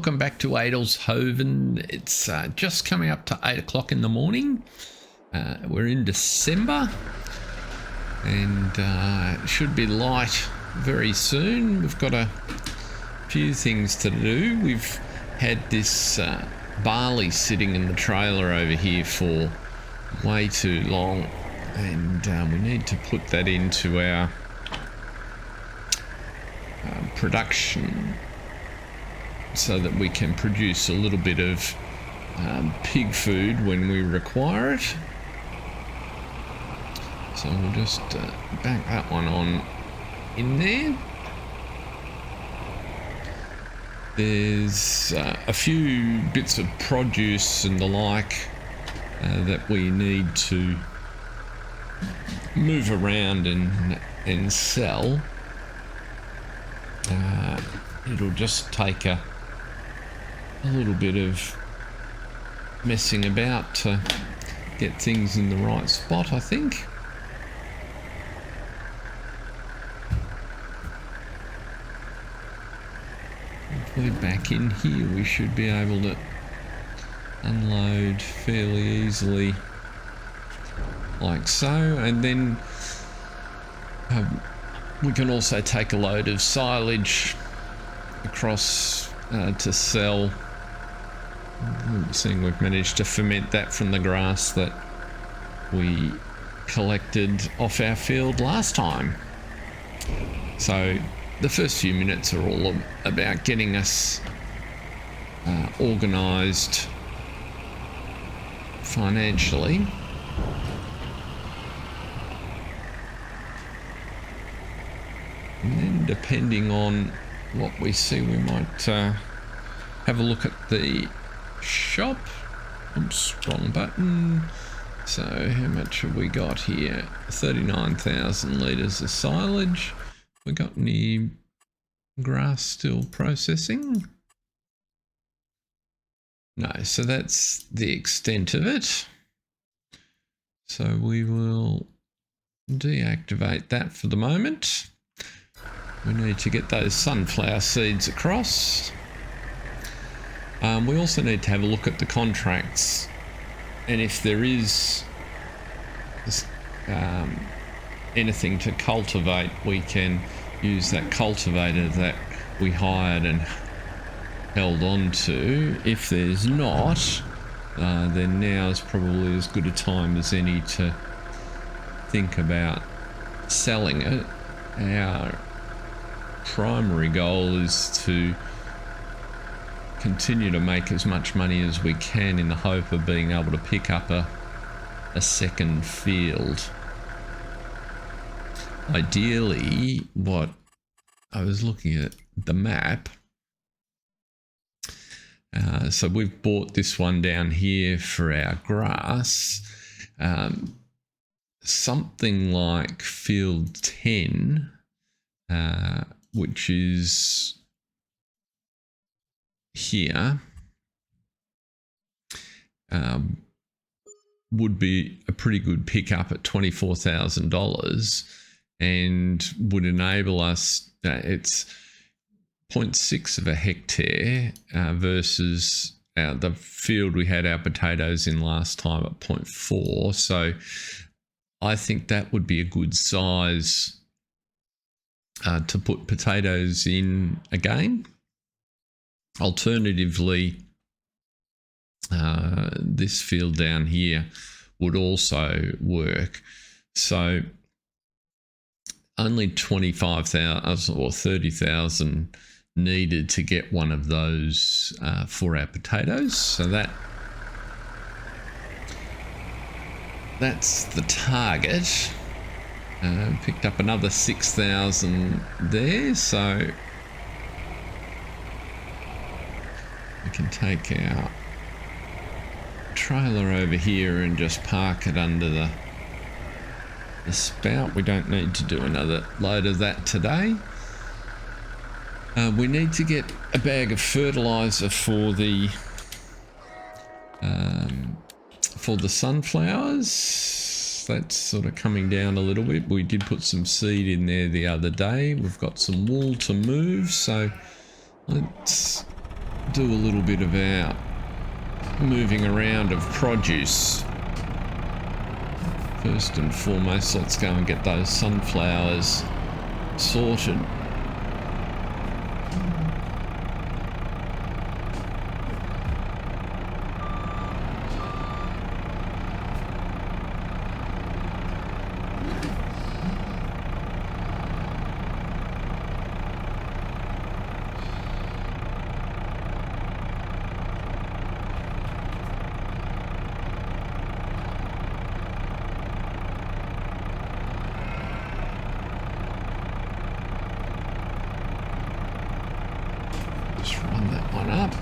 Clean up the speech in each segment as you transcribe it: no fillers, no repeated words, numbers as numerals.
welcome back to Adelshoven. It's just coming up to 8 o'clock in the morning. We're in December and it should be light very soon. We've got a few things to do. We've had this barley sitting in the trailer over here for way too long, and we need to put that into our production so that we can produce a little bit of pig food when we require it. So we'll just back that one on in there. There's a few bits of produce and the like that we need to move around and sell. It'll just take a little bit of messing about to get things in the right spot, I think. If we're back in here, we should be able to unload fairly easily, like so, and then we can also take a load of silage across to sell. Seeing we've managed to ferment that from the grass that we collected off our field last time. So the first few minutes are all about getting us organised financially. And then depending on what we see, we might have a look at the shop. Oops, wrong button. So how much have we got here? 39,000 litres of silage. We got any grass still processing? No, so that's the extent of it. So we will deactivate that for the moment. We need to get those sunflower seeds across. We also need to have a look at the contracts, and if there is anything to cultivate, we can use that cultivator that we hired and held on to. If there's not, then now is probably as good a time as any to think about selling it. Our primary goal is to continue to make as much money as we can in the hope of being able to pick up a second field. Ideally, what I was looking at the map, so we've bought this one down here for our grass, something like field 10, which is here, would be a pretty good pickup at $24,000 and would enable us, it's 0.6 of a hectare versus the field we had our potatoes in last time at 0.4. So I think that would be a good size to put potatoes in again. Alternatively, this field down here would also work. So only 25,000 or 30,000 needed to get one of those for our potatoes. So that's the target. Picked up another 6,000 there, so we can take our trailer over here and just park it under the spout. We don't need to do another load of that today. We need to get a bag of fertilizer for the sunflowers. That's sort of coming down a little bit. We did put some seed in there the other day. We've got some wool to move, so let's do a little bit of our moving around of produce. First and foremost, let's go and get those sunflowers sorted. Just run that one up.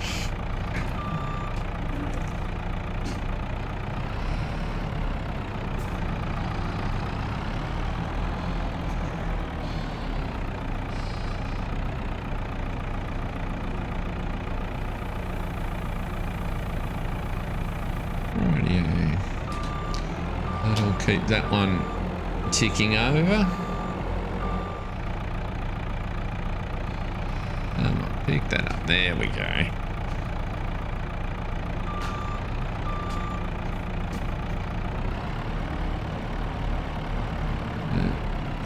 Rightio. That'll keep that one ticking over. Pick that up. There we go.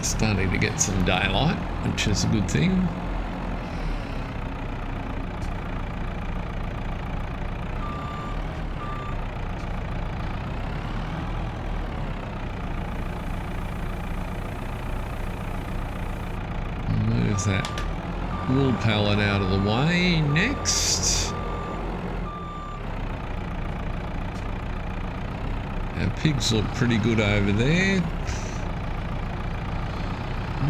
Starting to get some daylight, which is a good thing. Move that wool pallet out of the way next. Our pigs look pretty good over there.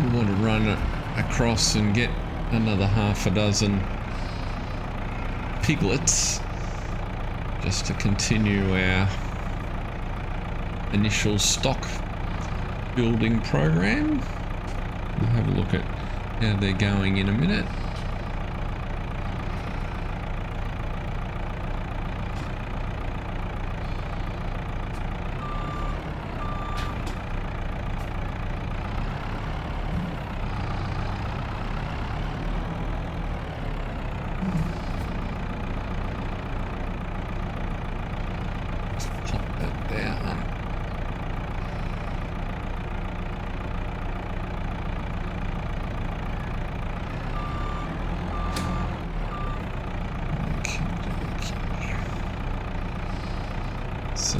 We want to run across and get another half a dozen piglets just to continue our initial stock building program. We'll have a look at how they're going in a minute. Just pop that down. So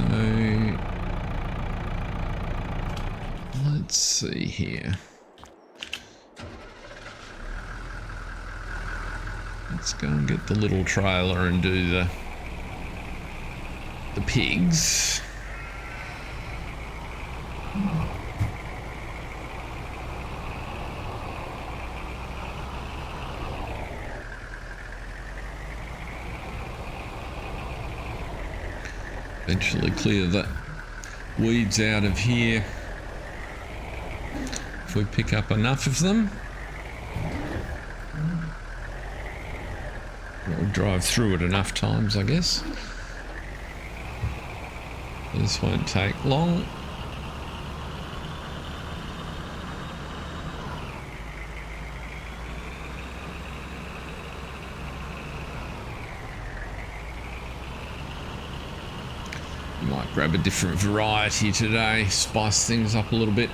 let's see here. Let's go and get the little trailer and do the pigs. Eventually clear the weeds out of here if we pick up enough of them. We'll drive through it enough times, I guess. This won't take long. Might grab a different variety today, spice things up a little bit.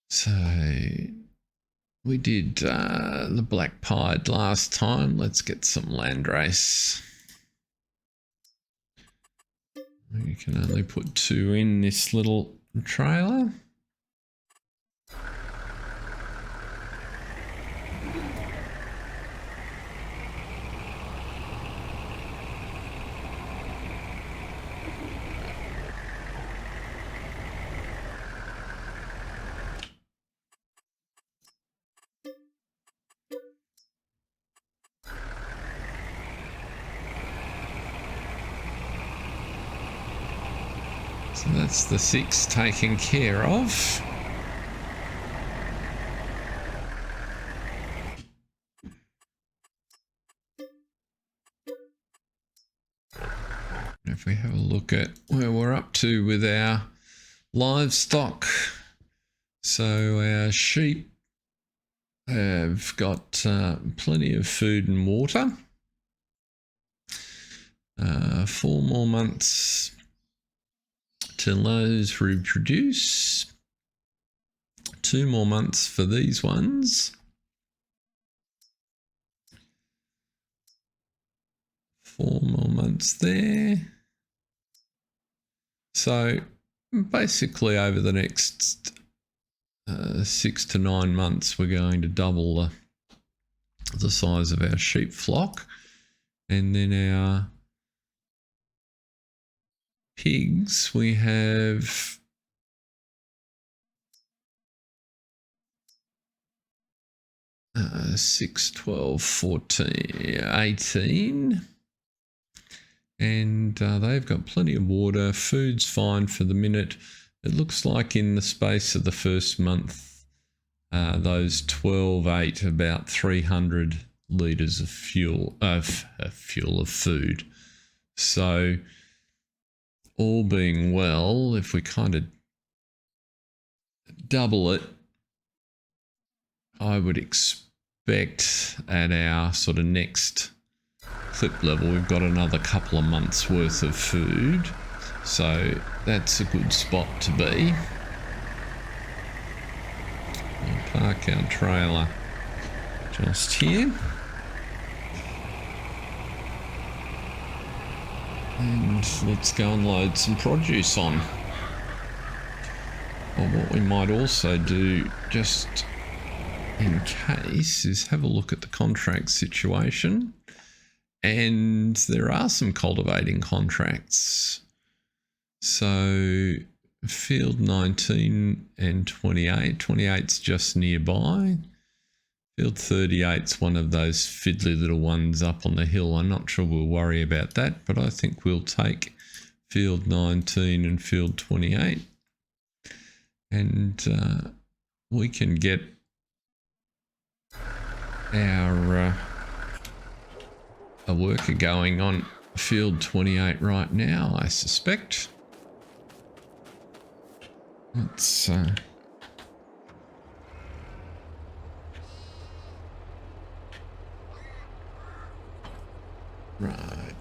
So we did the black pied last time. Let's get some landrace. You can only put 2 in this little trailer. So that's the 6 taken care of. If we have a look at where we're up to with our livestock, so our sheep have got plenty of food and water. 4 more months till those reproduce. 2 more months for these ones. 4 more months there. So basically over the next 6 to 9 months, we're going to double the size of our sheep flock. And then our pigs, we have 6, 12, 14, 18. And they've got plenty of water. Food's fine for the minute. It looks like in the space of the first month, those 12 ate about 300 litres of food. So all being well, if we kind of double it, I would expect at our sort of next clip level, we've got another couple of months worth of food. So that's a good spot to be. We'll park our trailer just here. And let's go and load some produce on. Or what we might also do, just in case, is have a look at the contract situation. And there are some cultivating contracts. So field 19 and 28. 28's just nearby. Field 38's one of those fiddly little ones up on the hill. I'm not sure we'll worry about that, but I think we'll take field 19 and field 28. And we can get our a worker going on field 28 right now, I suspect. Let's right.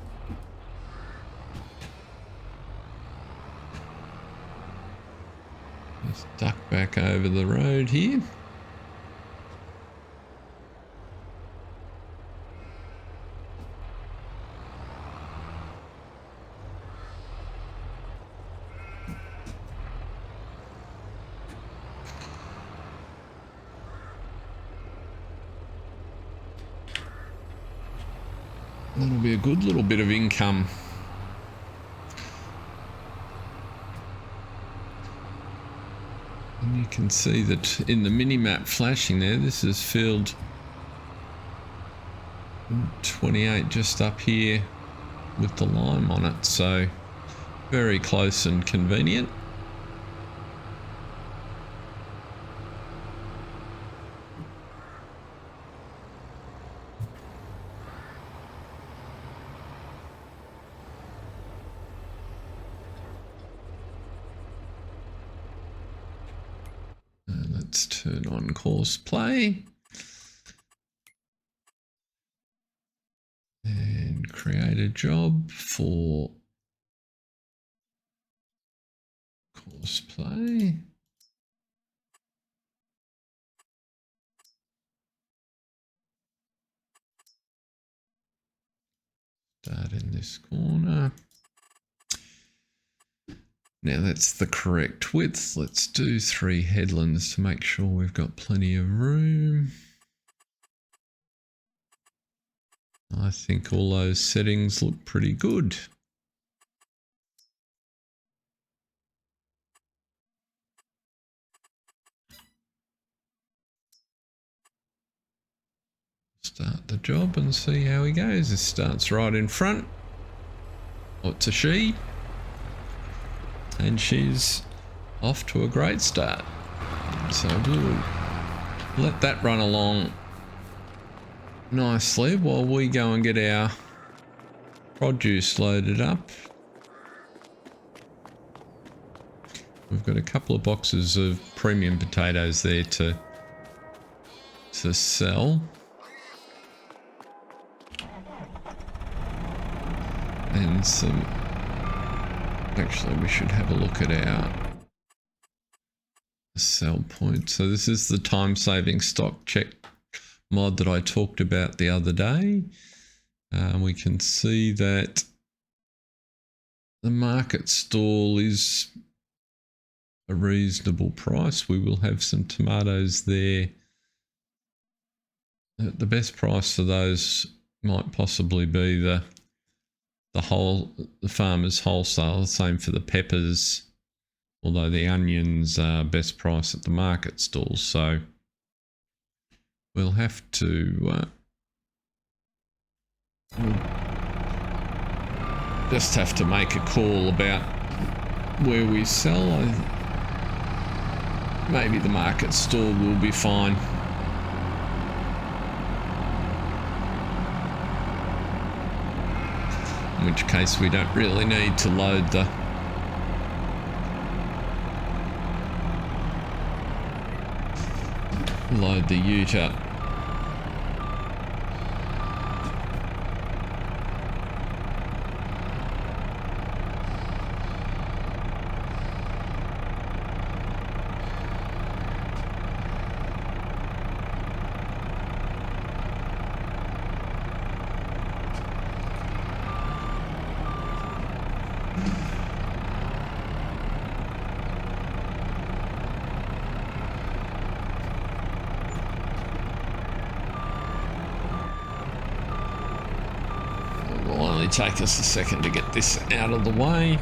Let's duck back over the road here. That'll be a good little bit of income. And you can see that in the mini-map flashing there, this is field 28 just up here with the lime on it. So very close and convenient. Let's turn on course play and create a job for course play. Start in this corner. Now that's the correct width. Let's do 3 headlands to make sure we've got plenty of room. I think all those settings look pretty good. Start the job and see how he goes. This starts right in front. Oh, it's a she. And she's off to a great start. So we'll let that run along nicely while we go and get our produce loaded up. We've got a couple of boxes of premium potatoes there to sell. And some... Actually, we should have a look at our sell point. So this is the time-saving stock check mod that I talked about the other day. We can see that the market stall is a reasonable price. We will have some tomatoes there. The best price for those might possibly be the farmer's wholesale. Same for the peppers, although the onions are best price at the market stall. So we'll have to we'll just have to make a call about where we sell. Maybe the market stall will be fine. In which case we don't really need to load the ute up. Take us a second to get this out of the way.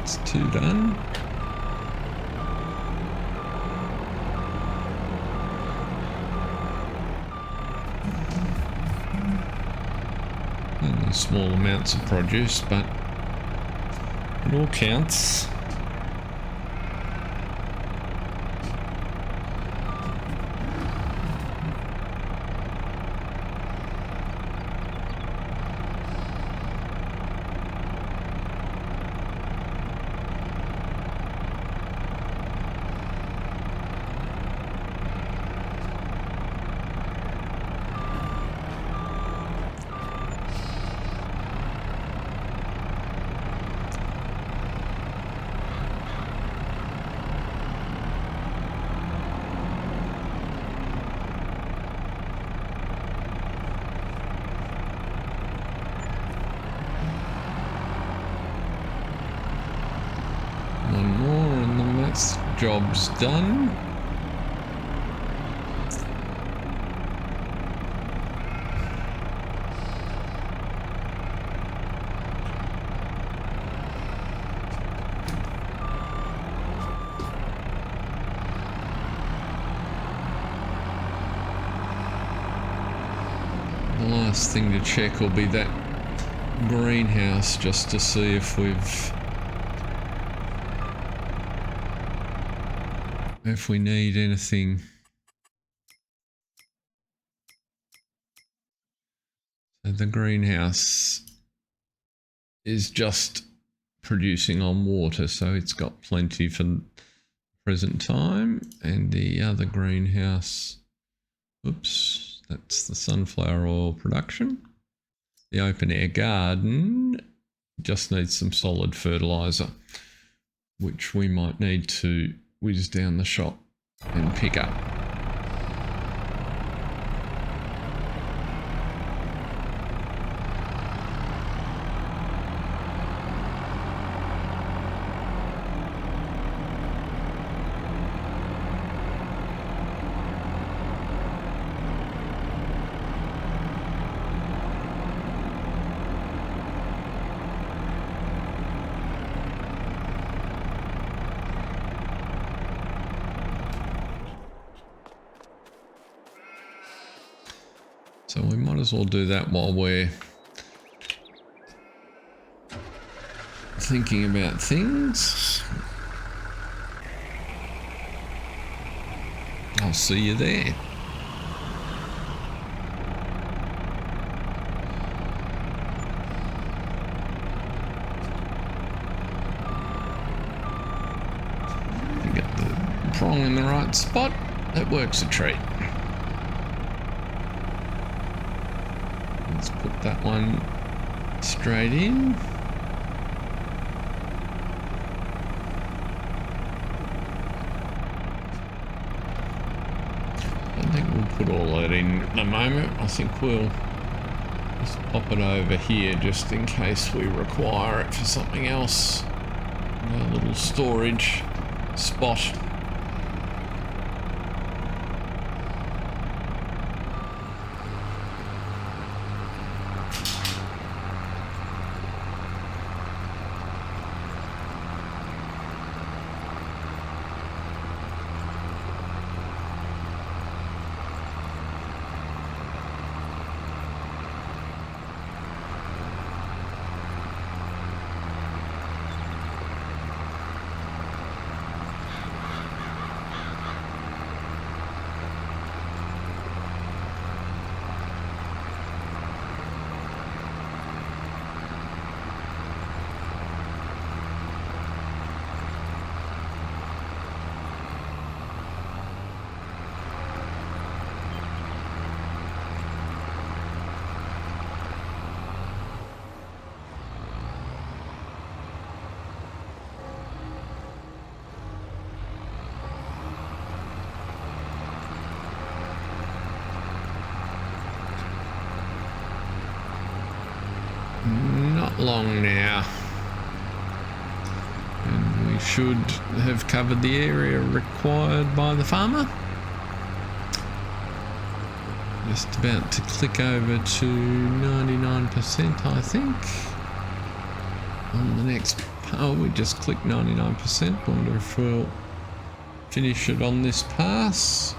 That's two done. Only small amounts of produce, but it all counts. Job's done. The last thing to check will be that greenhouse, just to see if we need anything. So the greenhouse is just producing on water, so it's got plenty for the present time. And the other greenhouse, oops, that's the sunflower oil production. The open air garden just needs some solid fertilizer, which we might need to whiz down the shop and pick up. So we might as well do that while we're thinking about things. I'll see you there. You get the prong in the right spot, that works a treat. Let's put that one straight in. I think we'll put all that in at the moment. I think we'll just pop it over here just in case we require it for something else. A little storage spot. Not long now, and we should have covered the area required by the farmer. Just about to click over to 99%, I think. On the next, oh, we just clicked 99%. Wonder if we'll finish it on this pass.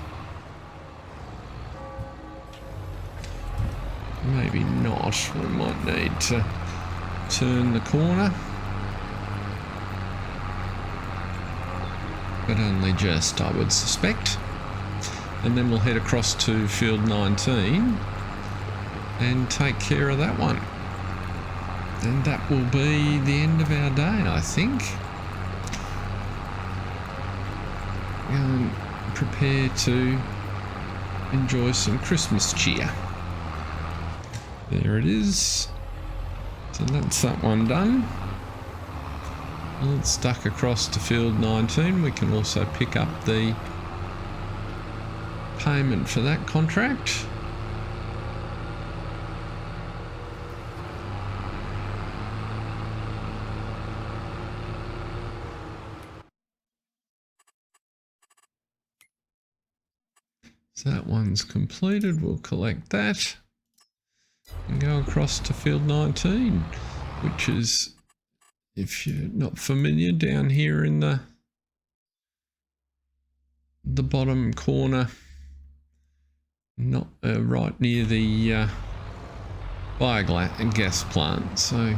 Maybe not. We might need to turn the corner, but only just, I would suspect. And then we'll head across to field 19 and take care of that one. And that will be the end of our day, I think. And prepare to enjoy some Christmas cheer. There it is. So that's that one done. Let's duck across to field 19. We can also pick up the payment for that contract. So that one's completed. We'll collect that and go across to field 19, which is, if you're not familiar, down here in the bottom corner, not right near the biogas plant. So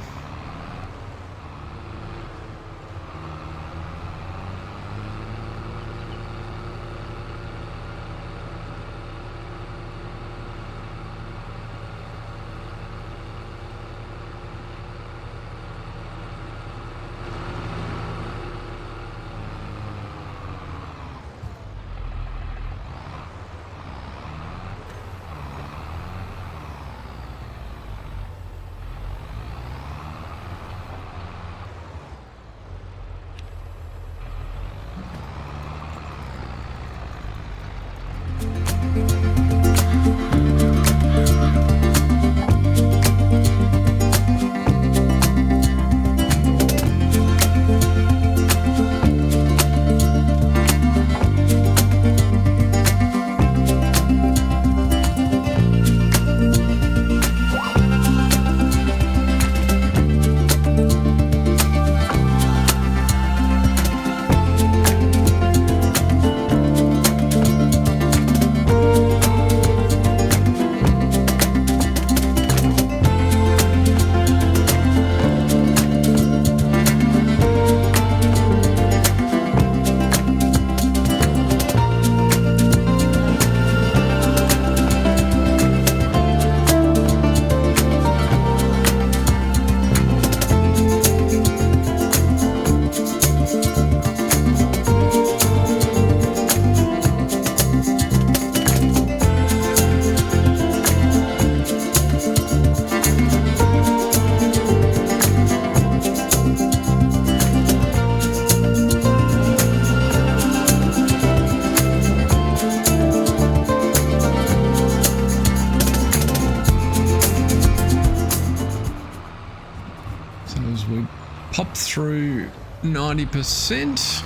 pop through 90%.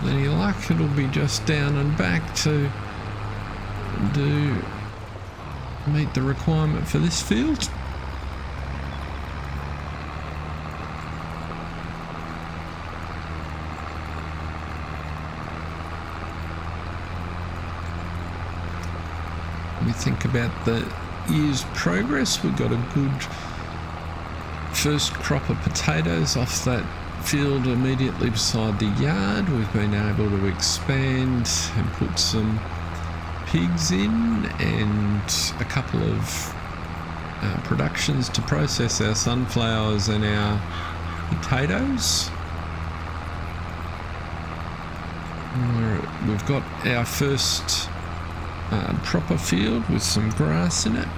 With any luck, it'll be just down and back to meet the requirement for this field. We think about the year's progress. We've got a good first crop of potatoes off that field immediately beside the yard. We've been able to expand and put some pigs in and a couple of productions to process our sunflowers and our potatoes. We've got our first proper field with some grass in it,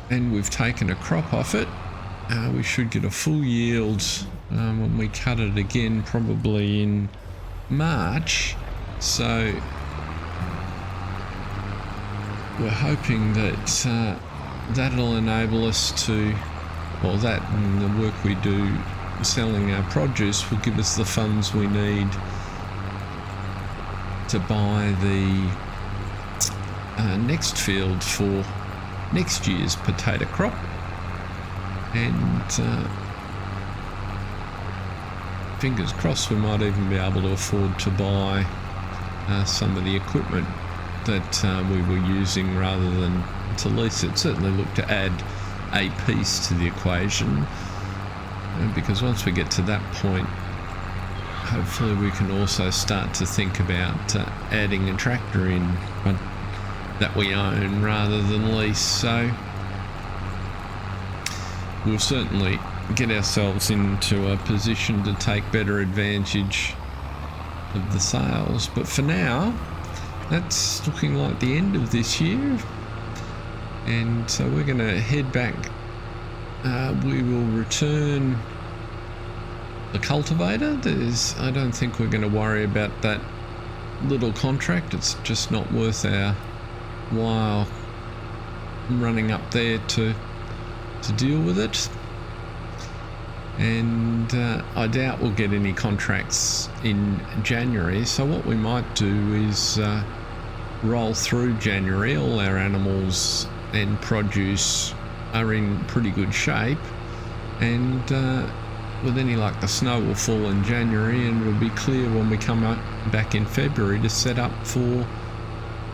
and we've taken a crop off it. We should get a full yield when we cut it again, probably in March. So we're hoping that that'll enable us to, well, that and the work we do selling our produce will give us the funds we need to buy the next field for next year's potato crop. And fingers crossed we might even be able to afford to buy some of the equipment that we were using rather than to lease it. Certainly look to add a piece to the equation, because once we get to that point, hopefully we can also start to think about adding a tractor in that we own rather than lease. So we'll certainly get ourselves into a position to take better advantage of the sales. But for now, that's looking like the end of this year, and so we're going to head back. We will return the cultivator. I don't think we're going to worry about that little contract. It's just not worth our while running up there to deal with it. And I doubt we'll get any contracts in January, so what we might do is roll through January. All our animals and produce are in pretty good shape, and with any luck the snow will fall in January and it'll be clear when we come back in February to set up for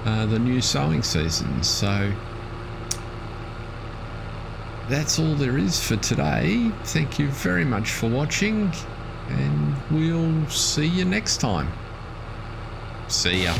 the new sowing season. So that's all there is for today. Thank you very much for watching, and we'll see you next time. See ya.